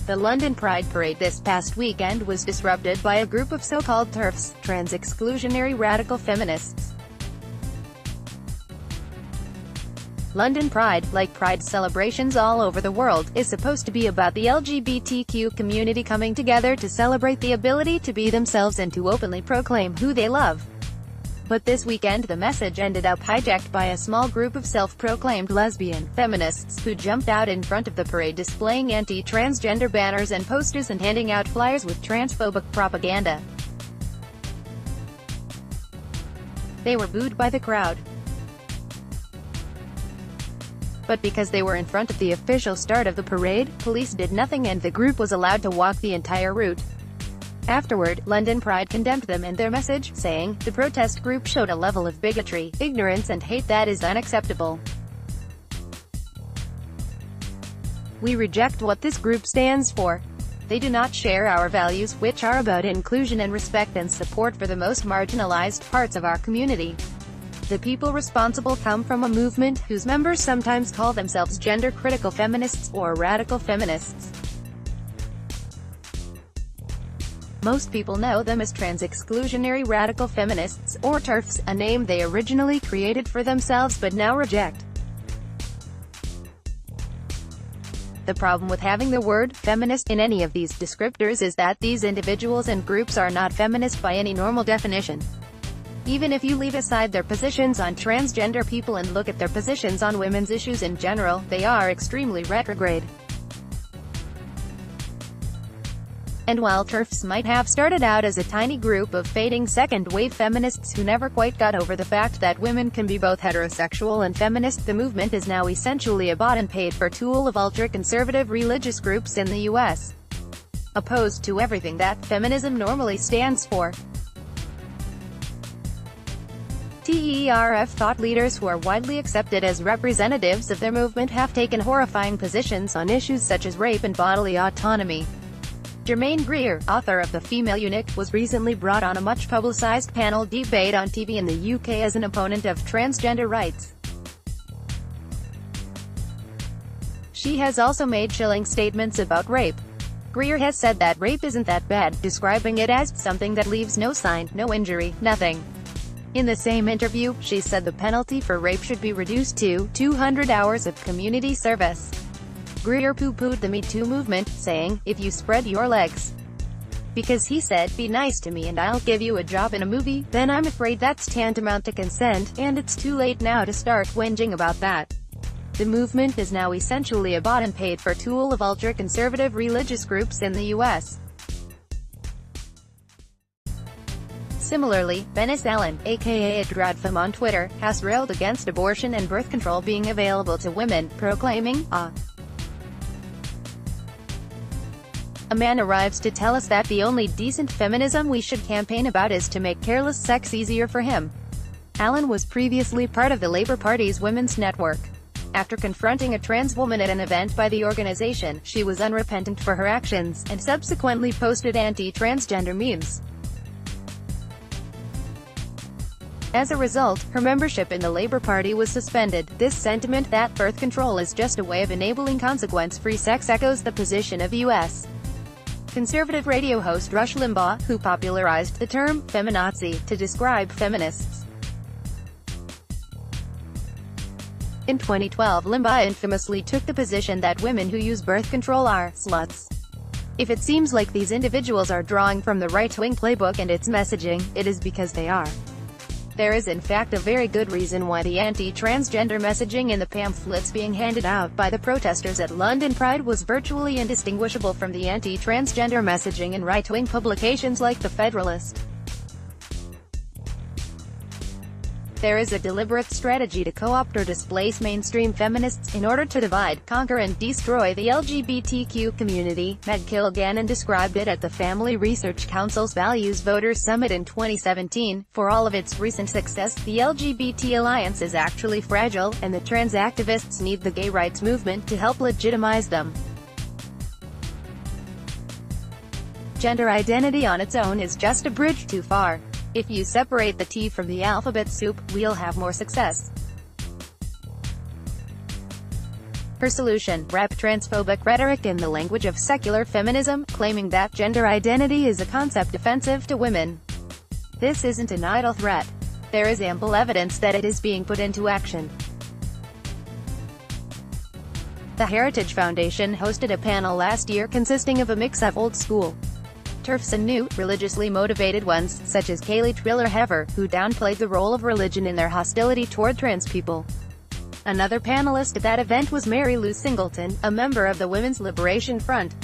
The London Pride Parade this past weekend was disrupted by a group of so-called TERFs, trans-exclusionary radical feminists. London Pride, like Pride celebrations all over the world, is supposed to be about the LGBTQ community coming together to celebrate the ability to be themselves and to openly proclaim who they love. But this weekend the message ended up hijacked by a small group of self-proclaimed lesbian feminists who jumped out in front of the parade displaying anti-transgender banners and posters and handing out flyers with transphobic propaganda. They were booed by the crowd. But because they were in front of the official start of the parade, police did nothing and the group was allowed to walk the entire route. Afterward, London Pride condemned them and their message, saying, "The protest group showed a level of bigotry, ignorance and hate that is unacceptable. We reject what this group stands for. They do not share our values, which are about inclusion and respect and support for the most marginalized parts of our community. The people responsible come from a movement whose members sometimes call themselves gender-critical feminists or radical feminists. Most people know them as trans-exclusionary radical feminists, or TERFs, a name they originally created for themselves but now reject. The problem with having the word feminist in any of these descriptors is that these individuals and groups are not feminist by any normal definition. Even if you leave aside their positions on transgender people and look at their positions on women's issues in general, they are extremely retrograde. And while TERFs might have started out as a tiny group of fading second-wave feminists who never quite got over the fact that women can be both heterosexual and feminist, the movement is now essentially a bought and paid-for tool of ultra-conservative religious groups in the U.S., opposed to everything that feminism normally stands for. TERF thought leaders who are widely accepted as representatives of their movement have taken horrifying positions on issues such as rape and bodily autonomy. Germaine Greer, author of The Female Eunuch, was recently brought on a much-publicized panel debate on TV in the UK as an opponent of transgender rights. She has also made chilling statements about rape. Greer has said that rape isn't that bad, describing it as something that leaves no sign, no injury, nothing. In the same interview, she said the penalty for rape should be reduced to 200 hours of community service. Greer poo-pooed the Me Too movement, saying, "If you spread your legs because he said, 'Be nice to me and I'll give you a job in a movie,' then I'm afraid that's tantamount to consent, and it's too late now to start whinging about that." The movement is now essentially a bought and paid-for tool of ultra-conservative religious groups in the U.S. Similarly, Venice Allen, aka @Dradfem on Twitter, has railed against abortion and birth control being available to women, proclaiming, "A man arrives to tell us that the only decent feminism we should campaign about is to make careless sex easier for him." Allen was previously part of the Labour Party's Women's Network. After confronting a trans woman at an event by the organization, she was unrepentant for her actions, and subsequently posted anti-transgender memes. As a result, her membership in the Labour Party was suspended. This sentiment that birth control is just a way of enabling consequence-free sex echoes the position of U.S. conservative radio host Rush Limbaugh, who popularized the term feminazi to describe feminists. In 2012, Limbaugh infamously took the position that women who use birth control are sluts. If it seems like these individuals are drawing from the right-wing playbook and its messaging, it is because they are. There is in fact a very good reason why the anti-transgender messaging in the pamphlets being handed out by the protesters at London Pride was virtually indistinguishable from the anti-transgender messaging in right-wing publications like The Federalist. There is a deliberate strategy to co-opt or displace mainstream feminists, in order to divide, conquer and destroy the LGBTQ community. Meg Kilgannon described it at the Family Research Council's Values Voters Summit in 2017. For all of its recent success, the LGBT alliance is actually fragile, and the trans activists need the gay rights movement to help legitimize them. Gender identity on its own is just a bridge too far. If you separate the T from the alphabet soup, we'll have more success. Her solution: rap transphobic rhetoric in the language of secular feminism, claiming that gender identity is a concept offensive to women. This isn't an idle threat. There is ample evidence that it is being put into action. The Heritage Foundation hosted a panel last year consisting of a mix of old school TERFs and new, religiously motivated ones, such as Kaylee Triller-Hever, who downplayed the role of religion in their hostility toward trans people. Another panelist at that event was Mary Lou Singleton, a member of the Women's Liberation Front.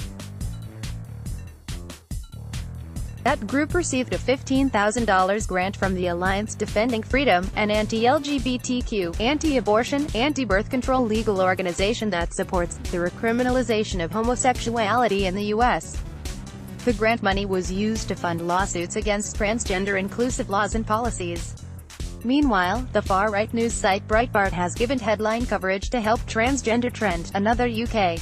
That group received a $15,000 grant from the Alliance Defending Freedom, an anti-LGBTQ, anti-abortion, anti-birth control legal organization that supports the recriminalization of homosexuality in the U.S. The grant money was used to fund lawsuits against transgender inclusive laws and policies. Meanwhile, the far-right news site Breitbart has given headline coverage to help Transgender Trend, another UK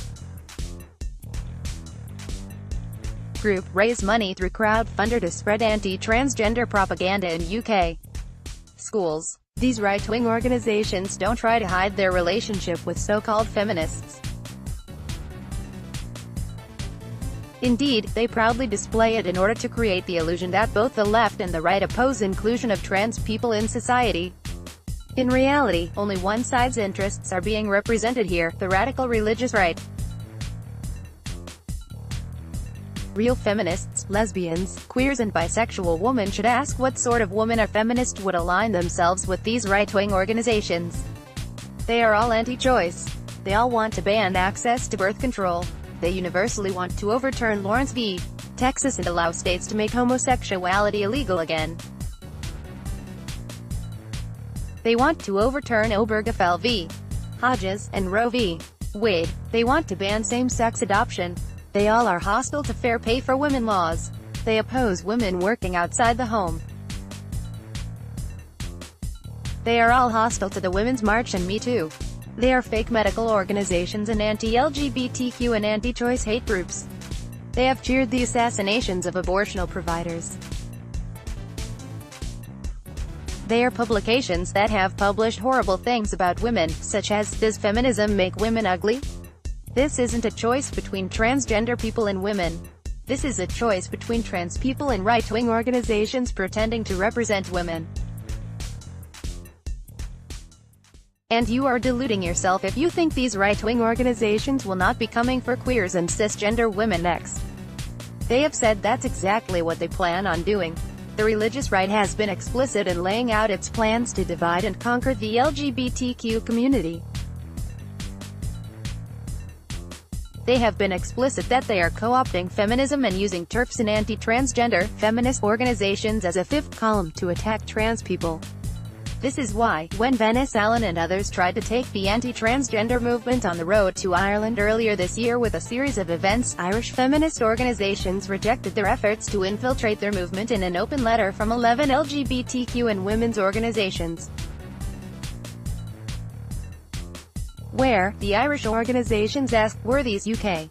group, raise money through crowdfunder to spread anti-transgender propaganda in UK schools. These right-wing organizations don't try to hide their relationship with so-called feminists. Indeed, they proudly display it in order to create the illusion that both the left and the right oppose inclusion of trans people in society. In reality, only one side's interests are being represented here: the radical religious right. Real feminists, lesbians, queers and bisexual women should ask what sort of woman or feminist would align themselves with these right-wing organizations. They are all anti-choice. They all want to ban access to birth control. They universally want to overturn Lawrence v. Texas and allow states to make homosexuality illegal again. They want to overturn Obergefell v. Hodges, and Roe v. Wade. They want to ban same-sex adoption. They all are hostile to fair pay for women laws. They oppose women working outside the home. They are all hostile to the Women's March and Me Too. They are fake medical organizations and anti-LGBTQ and anti-choice hate groups. They have cheered the assassinations of abortional providers. They are publications that have published horrible things about women, such as, "Does feminism make women ugly?" This isn't a choice between transgender people and women. This is a choice between trans people and right-wing organizations pretending to represent women. And you are deluding yourself if you think these right-wing organizations will not be coming for queers and cisgender women next. They have said that's exactly what they plan on doing. The religious right has been explicit in laying out its plans to divide and conquer the LGBTQ community. They have been explicit that they are co-opting feminism and using TERFs and anti-transgender, feminist organizations as a fifth column to attack trans people. This is why, when Venice Allen and others tried to take the anti-transgender movement on the road to Ireland earlier this year with a series of events, Irish feminist organizations rejected their efforts to infiltrate their movement in an open letter from 11 LGBTQ and women's organizations, where the Irish organizations asked, were these UK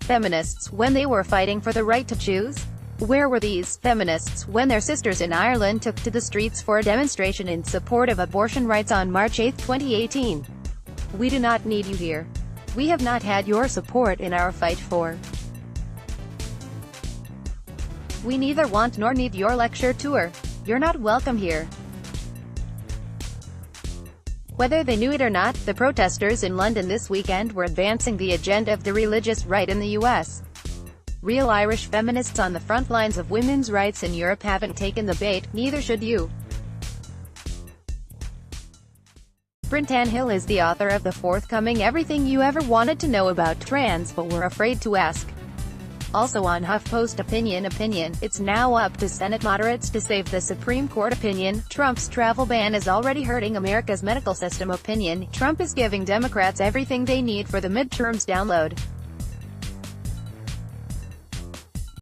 feminists when they were fighting for the right to choose? Where were these feminists when their sisters in Ireland took to the streets for a demonstration in support of abortion rights on March 8, 2018? We do not need you here. We have not had your support in our fight for. We neither want nor need your lecture tour. You're not welcome here. Whether they knew it or not, the protesters in London this weekend were advancing the agenda of the religious right in the US. Real Irish feminists on the front lines of women's rights in Europe haven't taken the bait, neither should you. Brintan Hill is the author of the forthcoming Everything You Ever Wanted to Know About Trans But Were Afraid to Ask. Also on HuffPost Opinion, it's now up to Senate moderates to save the Supreme Court. Opinion, Trump's travel ban is already hurting America's medical system. Opinion, Trump is giving Democrats everything they need for the midterms. Download.